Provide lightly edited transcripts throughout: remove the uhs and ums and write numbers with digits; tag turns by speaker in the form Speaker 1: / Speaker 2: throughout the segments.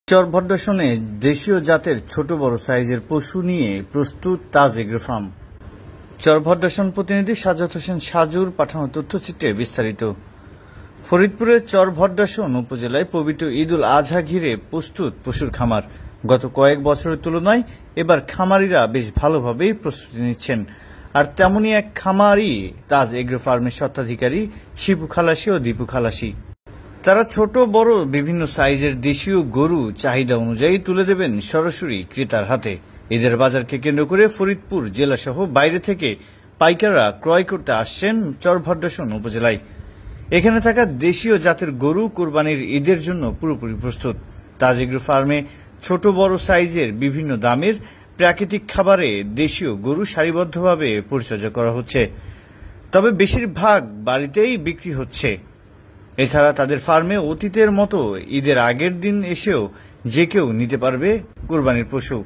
Speaker 1: চরভদ্রাসনে দেশীয় জাতের ছোট বড় সাইজের পশু নিয়ে প্রস্তুত তাজ এগ্রো ফার্ম। চরভদ্রাসন প্রতিনিধি সাজ্জাদ হোসেন সাজুর পাঠানো তথ্যচিত্রে বিস্তারিত। ফরিদপুরের চরভদ্রাসন উপজেলায় পবিত্র ঈদ উল আজহা ঘিরে প্রস্তুত পশুর খামার। গত কয়েক বছরের তুলনায় এবার খামারিরা বেশ ভালোভাবেই প্রস্তুতি নিচ্ছেন। আর তেমনই এক খামারই তাজ এগ্রো ফার্মের স্বত্বাধিকারী শিপু খালাসি ও দীপু খালাসি। তারা ছোট বড় বিভিন্ন সাইজের দেশীয় গরু চাহিদা অনুযায়ী তুলে দেবেন সরাসরি ক্রেতার হাতে। ঈদের বাজারকে কেন্দ্র করে ফরিদপুর জেলাসহ বাইরে থেকে পাইকাররা ক্রয় করতে আসছেন চরভদ্রাসন উপজেলায়। এখানে থাকা দেশীয় জাতের গরু কোরবানির ঈদের জন্য পুরোপুরি প্রস্তুত। তাজ এগ্রো ফার্মে ছোট বড় সাইজের বিভিন্ন দামের প্রাকৃতিক খাবারে দেশীয় গরু সারিবদ্ধভাবে পরিচর্যা করা হচ্ছে, তবে বেশিরভাগ বাড়িতেই বিক্রি হচ্ছে। এছাড়া তাদের ফার্মে অতীতের মতো ঈদের আগের দিন এসেও যে কেউ নিতে পারবে কোরবানির পশু।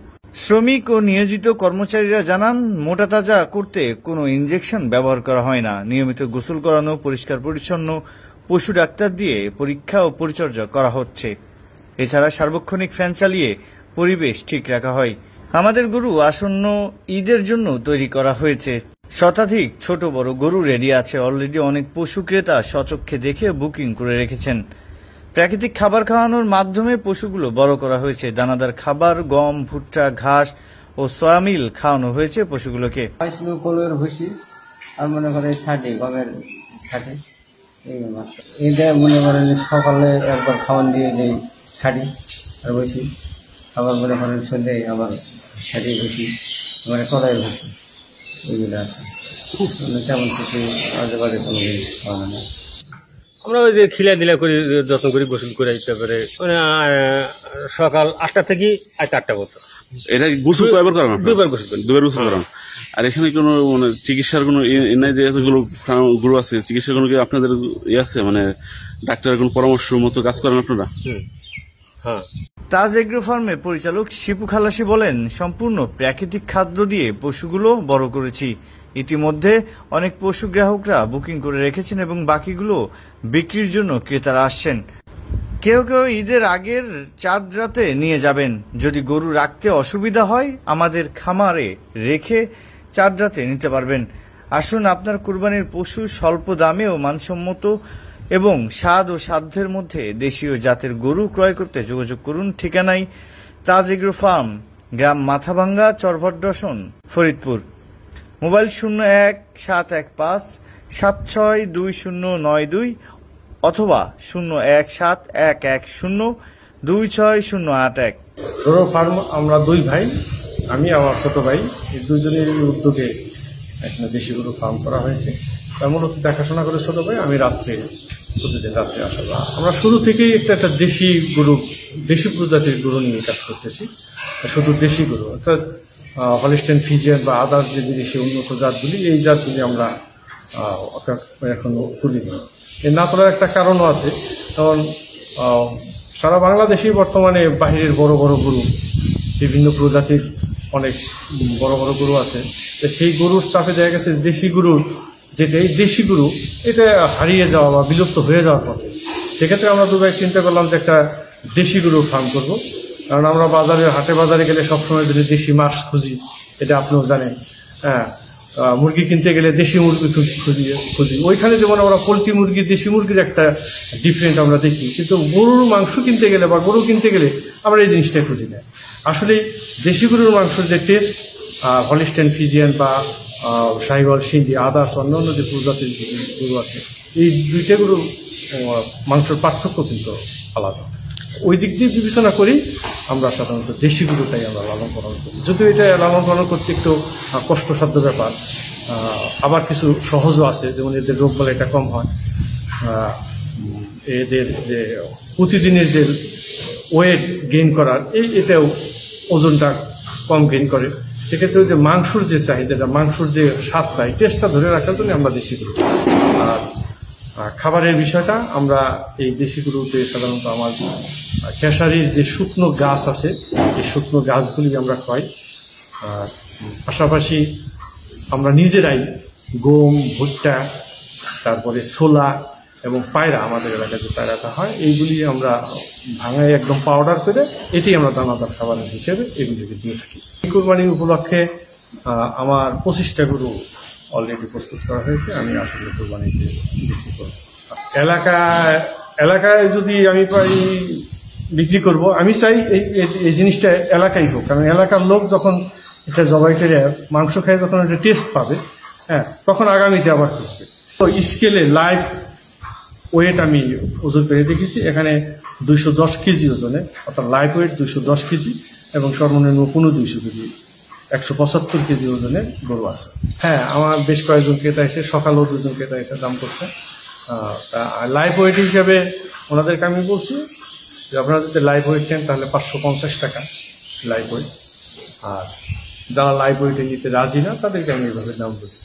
Speaker 1: শ্রমিক ও নিয়োজিত কর্মচারীরা জানান, মোটা তাজা করতে কোনো ইনজেকশন ব্যবহার করা হয় না। নিয়মিত গোসল করানো, পরিষ্কার পরিচ্ছন্ন পশু ডাক্তার দিয়ে পরীক্ষা ও পরিচর্যা করা হচ্ছে। এছাড়া সার্বক্ষণিক ফ্যান চালিয়ে পরিবেশ ঠিক রাখা হয়। আমাদের গরু আসন্ন ঈদের জন্য তৈরি করা হয়েছে। শতাধিক ছোট বড় গরু রেডি আছে। অলরেডি অনেক পশু ক্রেতা স্বচক্ষে দেখে বুকিং করে রেখেছেন। প্রাকৃতিক খাবার খাওয়ানোর মাধ্যমে পশুগুলো বড় করা হয়েছে। দানাদার খাবার, গম, ভুট্টা, ঘাস ও সয়ামিল খাওয়ানো হয়েছে পশুগুলোকে।
Speaker 2: আর মনে করেন গমের এটা মনে করেন সকালে একবার খাওয়ান দিয়ে যে ছাড়ি আর বসি, আবার মনে করেন সন্ধ্যায় আবার ছাড়িয়ে বসি, মানে কড়াইয়ের বসি, এইগুলো আছে। তেমন কিছু আজে বাজে কোনো জিনিস খাওয়ানো নেই।
Speaker 3: আমরা ওই যে খিলা দিলা করে যত্ন করি, গোসল করে তারপরে মানে সকাল 8টা থেকে 8টা পর্যন্ত।
Speaker 4: এটা গোসল কয়বার করান?
Speaker 3: দুইবার গোসল করি।
Speaker 4: দুইবার গোসল করান। আর এখানে কোনো মানে চিকিৎসার কোনো নাই যে এতগুলো গরু আছে, চিকিৎসার কোনো কি আপনাদের আছে, মানে ডাক্তারের কোনো পরামর্শ মতো কাজ করেন আপনারা?
Speaker 3: হ্যাঁ।
Speaker 1: তাজ এগ্রো ফার্মের পরিচালক শিপু খালাসি বলেন, সম্পূর্ণ প্রাকৃতিক খাদ্য দিয়ে পশুগুলো বড় করেছি। ইতিমধ্যে অনেক পশু গ্রাহকরা বুকিং করে রেখেছেন এবং বাকিগুলো বিক্রির জন্য ক্রেতারা আসছেন। কেউ কেউ ঈদের আগের চাঁদ রাতে নিয়ে যাবেন। যদি গরু রাখতে অসুবিধা হয় আমাদের খামারে রেখে চাঁদ রাতে নিতে পারবেন। আসুন, আপনার কুরবানির পশু স্বল্প দামে ও মানসম্মত এবং স্বাদ ও সাধ্যের মধ্যে দেশীয় জাতের গরু ক্রয় করতে যোগাযোগ করুন। ঠিকানায় তাজ এগ্রো ফার্ম, গ্রাম মাথাভাঙ্গা, চরভদ্রাসন, ফরিদপুর। মোবাইল 0175762092 অথবা 0171102608
Speaker 5: গরু ফার্ম আমরা দুই ভাই, আমি আমার ছোট ভাই, এই দুজনের উদ্যোগে একটা দেশি গরু ফার্ম করা হয়েছে। তার মূলত দেখাশোনা করে ছোট ভাই, আমি প্রতিদিন রাত্রে আসা। আমরা শুরু থেকেই একটা দেশি গরু, দেশি প্রজাতির গরু নিয়ে কাজ করতেছি। শুধু দেশি গরু অর্থাৎ হলিস্টাইন ফ্রিজিয়ান বা আদার যে বিদেশি উন্নত জাতগুলি, এই জাতগুলি আমরা এখনো তুলিনি। এর না তোলার একটা কারণও আছে, কারণ সারা বাংলাদেশেই বর্তমানে বাহিরের বড় বড় গরু, বিভিন্ন প্রজাতির অনেক বড় বড় গরু আছে। সেই গরুর চাপে দেখা গেছে দেশি গরুর যেটা, এই দেশি গরু এটা হারিয়ে যাওয়া বা বিলুপ্ত হয়ে যাওয়ার পথে। সেক্ষেত্রে আমরা দুবার চিন্তা করলাম যে একটা দেশি গরু ফার্ম করবো। কারণ আমরা হাটে বাজারে গেলে সবসময় যদি দেশি মাছ খুঁজি, এটা আপনিও জানেন। হ্যাঁ, মুরগি কিনতে গেলে দেশি মুরগি খুঁজি। ওইখানে যেমন আমরা পোলট্রি মুরগি, দেশি মুরগির একটা ডিফারেন্ট আমরা দেখি, কিন্তু গরুর মাংস কিনতে গেলে বা গরু কিনতে গেলে আমরা এই জিনিসটা খুঁজি না। আসলে দেশি গরুর মাংসের যে টেস্ট, হলিস্টাইন ফ্রিজিয়ান বা শাহিওয়াল, সিন্ধি, আদার্স অন্যান্য যে প্রজাতির গরু আছে, এই দুইটা গরুর মাংসের পার্থক্য কিন্তু আলাদা। ওই দিক দিয়ে বিবেচনা করি আমরা সাধারণত দেশি গরুটাই আমরা লালন পালন করি। যদিও এটা লালন পালন করতে একটু কষ্টসাধ্য ব্যাপার, আবার কিছু সহজও আছে, যেমন এদের রোগ বালাইটা কম হয়, এদের যে প্রতিদিনের যে ওয়েট গেইন করার, এটাও ওজনটা কম গেইন করে। সেক্ষেত্রে যে মাংসর যে চাহিদাটা, মাংসর যে স্বাদটা, এই টেস্টটা ধরে রাখার জন্য আমরা দেশি গরু। আর খাবারের বিষয়টা আমরা এই দেশি গরুতে সাধারণত আমার খেসারির যে শুকনো গাছ আছে, এই শুকনো গাছগুলি আমরা খাই। আর পাশাপাশি আমরা নিজেরাই গম, ভুট্টা, তারপরে ছোলা, এবং পায়রা, আমাদের এলাকায় যে পায়রাটা হয়, এইগুলি আমরা ভাঙায় একদম পাউডার করে এটি আমরা দানাদার খাবার হিসেবে এগুলিকে দিয়ে থাকি। এই কোরবানি উপলক্ষে আমার 25টা গরু অলরেডি প্রস্তুত করা হয়েছে। আমি আসলে কোরবানিতে বিক্রি করব। এলাকায় যদি আমি পাই বিক্রি করব, আমি চাই এই জিনিসটা এলাকায় হোক, কারণ এলাকার লোক যখন এটা জবাই করে মাংস খেয়ে যখন এটা টেস্ট পাবে, হ্যাঁ, তখন আগামীতে আবার খুঁজবে। তো স্কেলে লাইভ ওয়েট আমি ওজন করে দেখেছি, এখানে 210 কেজি ওজনে, অর্থাৎ লাইভ ওয়েট 210 কেজি এবং সর্বনিম্ন 200 কেজি, 175 কেজি ওজনের গরু আছে। হ্যাঁ, আমার বেশ কয়েকজন ক্রেতা এসে, সকালেও 2জন ক্রেতা এসে দাম করছে। লাইভ ওয়েট হিসাবে ওনাদেরকে আমি বলছি যে আপনারা যদি লাইভ ওয়েট নেন তাহলে 550 টাকা লাইভ ওয়েট, আর যারা লাইভ ওয়েটে নিতে রাজি না তাদেরকে আমি এইভাবে দাম বলি।